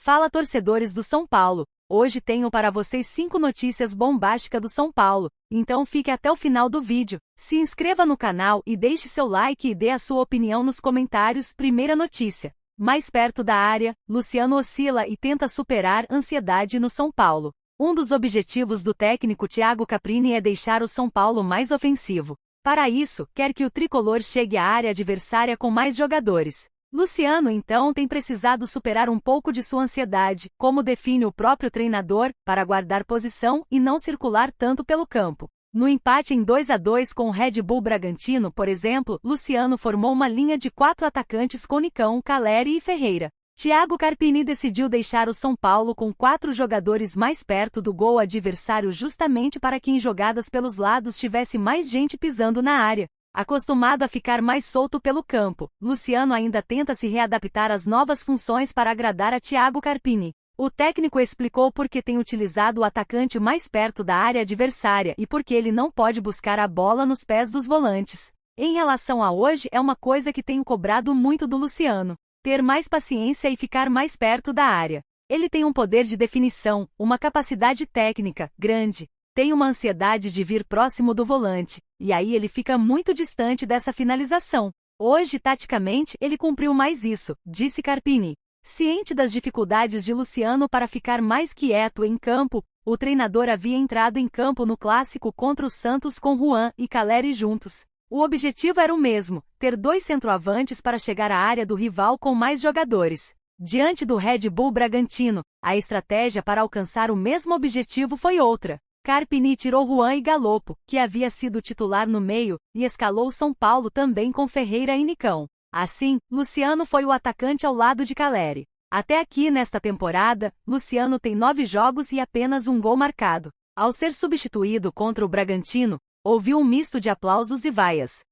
Fala, torcedores do São Paulo! Hoje tenho para vocês 5 notícias bombásticas do São Paulo, então fique até o final do vídeo. Se inscreva no canal e deixe seu like e dê a sua opinião nos comentários. Primeira notícia. Mais perto da área, Luciano oscila e tenta superar ansiedade no São Paulo. Um dos objetivos do técnico Thiago Carpini é deixar o São Paulo mais ofensivo. Para isso, quer que o tricolor chegue à área adversária com mais jogadores. Luciano, então, tem precisado superar um pouco de sua ansiedade, como define o próprio treinador, para guardar posição e não circular tanto pelo campo. No empate em 2-2 com o Red Bull Bragantino, por exemplo, Luciano formou uma linha de 4 atacantes com Nicão, Caleri e Ferreira. Thiago Carpini decidiu deixar o São Paulo com 4 jogadores mais perto do gol adversário justamente para que em jogadas pelos lados tivesse mais gente pisando na área. Acostumado a ficar mais solto pelo campo, Luciano ainda tenta se readaptar às novas funções para agradar a Thiago Carpini. O técnico explicou por que tem utilizado o atacante mais perto da área adversária e por que ele não pode buscar a bola nos pés dos volantes. Em relação a hoje, é uma coisa que tenho cobrado muito do Luciano: ter mais paciência e ficar mais perto da área. Ele tem um poder de definição, uma capacidade técnica grande. Tem uma ansiedade de vir próximo do volante, e aí ele fica muito distante dessa finalização. Hoje, taticamente, ele cumpriu mais isso, disse Carpini. Ciente das dificuldades de Luciano para ficar mais quieto em campo, o treinador havia entrado em campo no clássico contra o Santos com Juan e Caleri juntos. O objetivo era o mesmo: ter 2 centroavantes para chegar à área do rival com mais jogadores. Diante do Red Bull Bragantino, a estratégia para alcançar o mesmo objetivo foi outra. Carpini tirou Juan e Galopo, que havia sido titular no meio, e escalou São Paulo também com Ferreira e Nicão. Assim, Luciano foi o atacante ao lado de Caleri. Até aqui nesta temporada, Luciano tem 9 jogos e apenas um gol marcado. Ao ser substituído contra o Bragantino, houve um misto de aplausos e vaias.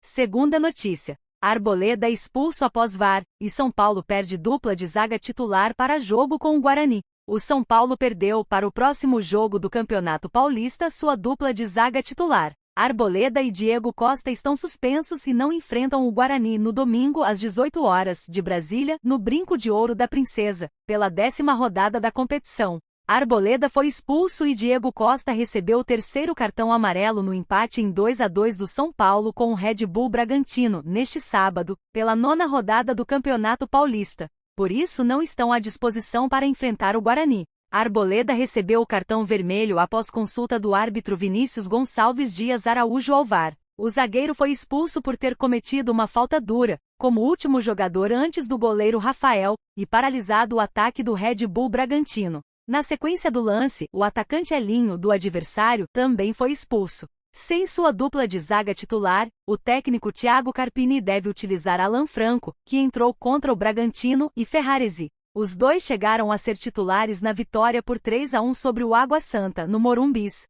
Segunda notícia. Arboleda é expulso após VAR, e São Paulo perde dupla de zaga titular para jogo com o Guarani. O São Paulo perdeu para o próximo jogo do Campeonato Paulista sua dupla de zaga titular. Arboleda e Diego Costa estão suspensos e não enfrentam o Guarani no domingo às 18 horas, de Brasília, no Brinco de Ouro da Princesa, pela 10ª rodada da competição. Arboleda foi expulso e Diego Costa recebeu o 3º cartão amarelo no empate em 2-2 do São Paulo com o Red Bull Bragantino, neste sábado, pela 9ª rodada do Campeonato Paulista. Por isso não estão à disposição para enfrentar o Guarani. Arboleda recebeu o cartão vermelho após consulta do árbitro Vinícius Gonçalves Dias Araújo ao VAR. O zagueiro foi expulso por ter cometido uma falta dura, como último jogador antes do goleiro Rafael, e paralisado o ataque do Red Bull Bragantino. Na sequência do lance, o atacante Elinho, do adversário, também foi expulso. Sem sua dupla de zaga titular, o técnico Thiago Carpini deve utilizar Alan Franco, que entrou contra o Bragantino, e Ferraresi. Os dois chegaram a ser titulares na vitória por 3-1 sobre o Água Santa, no Morumbis.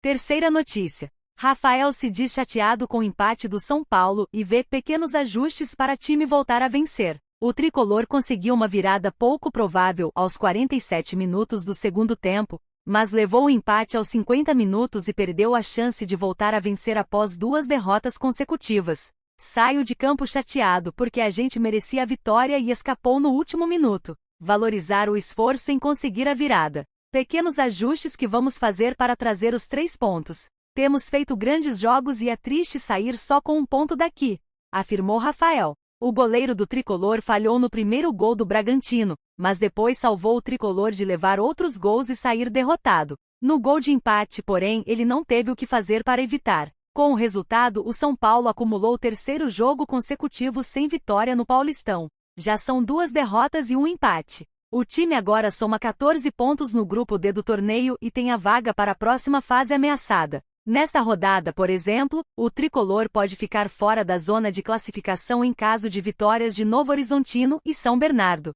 Terceira notícia. Rafael se diz chateado com o empate do São Paulo e vê pequenos ajustes para time voltar a vencer. O tricolor conseguiu uma virada pouco provável aos 47 minutos do segundo tempo, mas levou o empate aos 50 minutos e perdeu a chance de voltar a vencer após 2 derrotas consecutivas. Saio de campo chateado porque a gente merecia a vitória e escapou no último minuto. Valorizar o esforço em conseguir a virada. Pequenos ajustes que vamos fazer para trazer os 3 pontos. Temos feito grandes jogos e é triste sair só com um ponto daqui, afirmou Rafael. O goleiro do tricolor falhou no primeiro gol do Bragantino, mas depois salvou o tricolor de levar outros gols e sair derrotado. No gol de empate, porém, ele não teve o que fazer para evitar. Com o resultado, o São Paulo acumulou o 3º jogo consecutivo sem vitória no Paulistão. Já são 2 derrotas e um empate. O time agora soma 14 pontos no grupo D do torneio e tem a vaga para a próxima fase ameaçada. Nesta rodada, por exemplo, o tricolor pode ficar fora da zona de classificação em caso de vitórias de Novo Horizontino e São Bernardo.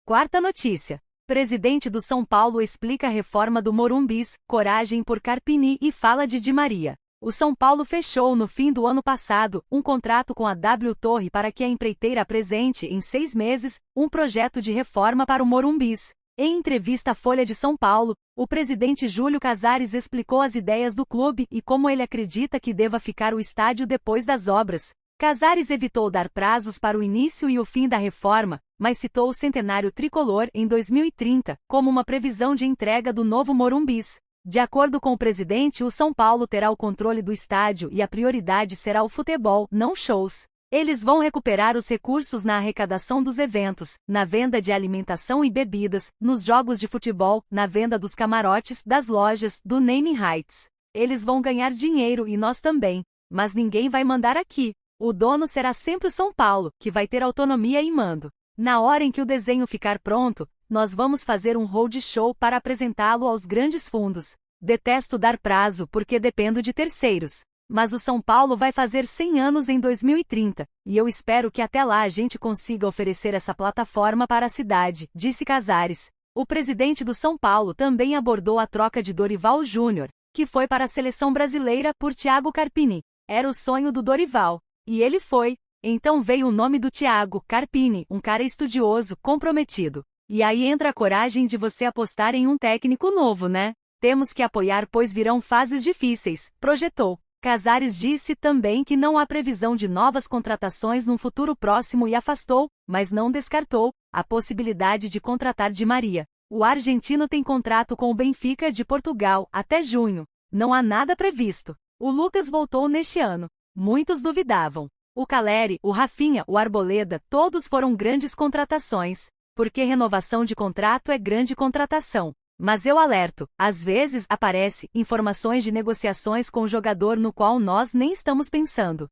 Quarta notícia. Presidente do São Paulo explica a reforma do Morumbis, coragem por Carpini e fala de Di Maria. O São Paulo fechou no fim do ano passado um contrato com a W Torre para que a empreiteira apresente em 6 meses um projeto de reforma para o Morumbis. Em entrevista à Folha de São Paulo, o presidente Júlio Casares explicou as ideias do clube e como ele acredita que deva ficar o estádio depois das obras. Casares evitou dar prazos para o início e o fim da reforma, mas citou o centenário tricolor em 2030 como uma previsão de entrega do novo Morumbis. De acordo com o presidente, o São Paulo terá o controle do estádio e a prioridade será o futebol, não shows. Eles vão recuperar os recursos na arrecadação dos eventos, na venda de alimentação e bebidas, nos jogos de futebol, na venda dos camarotes, das lojas, do naming rights. Eles vão ganhar dinheiro e nós também. Mas ninguém vai mandar aqui. O dono será sempre o São Paulo, que vai ter autonomia e mando. Na hora em que o desenho ficar pronto, nós vamos fazer um roadshow para apresentá-lo aos grandes fundos. Detesto dar prazo porque dependo de terceiros. Mas o São Paulo vai fazer 100 anos em 2030, e eu espero que até lá a gente consiga oferecer essa plataforma para a cidade, disse Casares. O presidente do São Paulo também abordou a troca de Dorival Júnior, que foi para a seleção brasileira por Thiago Carpini. Era o sonho do Dorival. E ele foi. Então veio o nome do Thiago Carpini, um cara estudioso, comprometido. E aí entra a coragem de você apostar em um técnico novo, né? Temos que apoiar pois virão fases difíceis, projetou. Casares disse também que não há previsão de novas contratações num futuro próximo e afastou, mas não descartou, a possibilidade de contratar Di Maria. O argentino tem contrato com o Benfica de Portugal até junho. Não há nada previsto. O Lucas voltou neste ano. Muitos duvidavam. O Caleri, o Rafinha, o Arboleda, todos foram grandes contratações. Porque renovação de contrato é grande contratação. Mas eu alerto, às vezes aparece informações de negociações com o jogador no qual nós nem estamos pensando.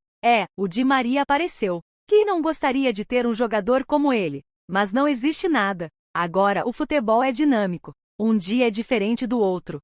O Di Maria apareceu. Quem não gostaria de ter um jogador como ele? Mas não existe nada. Agora o futebol é dinâmico. Um dia é diferente do outro.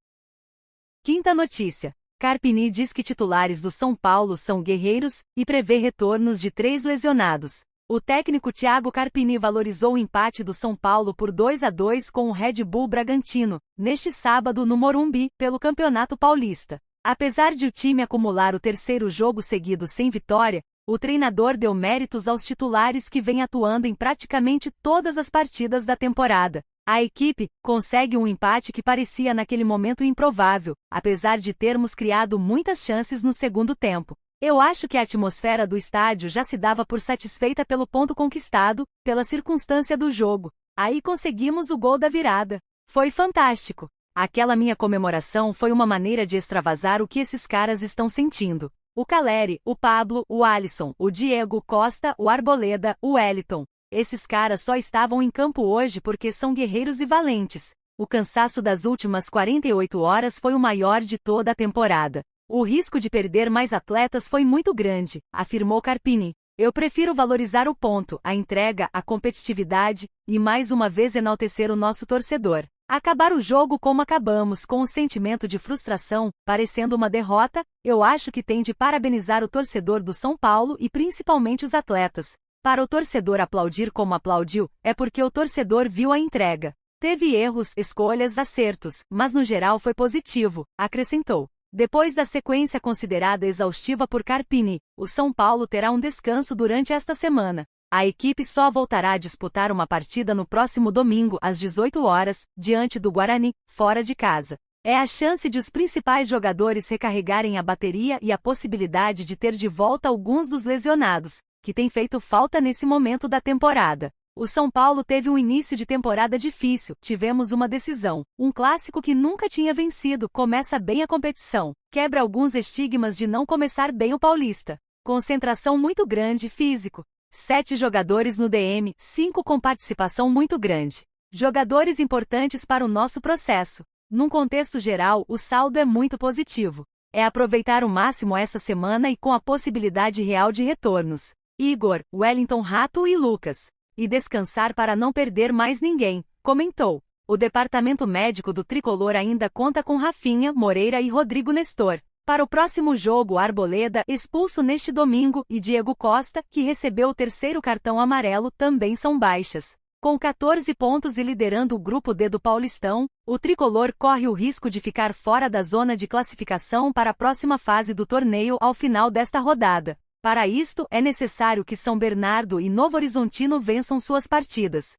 Quinta notícia. Carpini diz que titulares do São Paulo são guerreiros e prevê retornos de 3 lesionados. O técnico Thiago Carpini valorizou o empate do São Paulo por 2-2 com o Red Bull Bragantino, neste sábado no Morumbi, pelo Campeonato Paulista. Apesar de o time acumular o terceiro jogo seguido sem vitória, o treinador deu méritos aos titulares que vêm atuando em praticamente todas as partidas da temporada. A equipe consegue um empate que parecia naquele momento improvável, apesar de termos criado muitas chances no segundo tempo. Eu acho que a atmosfera do estádio já se dava por satisfeita pelo ponto conquistado, pela circunstância do jogo. Aí conseguimos o gol da virada. Foi fantástico. Aquela minha comemoração foi uma maneira de extravasar o que esses caras estão sentindo. O Caleri, o Pablo, o Alisson, o Diego Costa, o Arboleda, o Wellington. Esses caras só estavam em campo hoje porque são guerreiros e valentes. O cansaço das últimas 48 horas foi o maior de toda a temporada. O risco de perder mais atletas foi muito grande, afirmou Carpini. Eu prefiro valorizar o ponto, a entrega, a competitividade, e mais uma vez enaltecer o nosso torcedor. Acabar o jogo como acabamos, com o sentimento de frustração, parecendo uma derrota, eu acho que tem de parabenizar o torcedor do São Paulo e principalmente os atletas. Para o torcedor aplaudir como aplaudiu, é porque o torcedor viu a entrega. Teve erros, escolhas, acertos, mas no geral foi positivo, acrescentou. Depois da sequência considerada exaustiva por Carpini, o São Paulo terá um descanso durante esta semana. A equipe só voltará a disputar uma partida no próximo domingo, às 18 horas, diante do Guarani, fora de casa. É a chance de os principais jogadores recarregarem a bateria e a possibilidade de ter de volta alguns dos lesionados, que têm feito falta nesse momento da temporada. O São Paulo teve um início de temporada difícil, tivemos uma decisão, um clássico que nunca tinha vencido, começa bem a competição, quebra alguns estigmas de não começar bem o Paulista. Concentração muito grande, físico. 7 jogadores no DM, 5 com participação muito grande. Jogadores importantes para o nosso processo. Num contexto geral, o saldo é muito positivo. É aproveitar o máximo essa semana e com a possibilidade real de retornos. Igor, Wellington Rato e Lucas. E descansar para não perder mais ninguém, comentou. O departamento médico do tricolor ainda conta com Rafinha, Moreira e Rodrigo Nestor. Para o próximo jogo, Arboleda, expulso neste domingo, e Diego Costa, que recebeu o terceiro cartão amarelo, também são baixas. Com 14 pontos e liderando o grupo D do Paulistão, o tricolor corre o risco de ficar fora da zona de classificação para a próxima fase do torneio ao final desta rodada. Para isto, é necessário que São Bernardo e Novo Horizontino vençam suas partidas.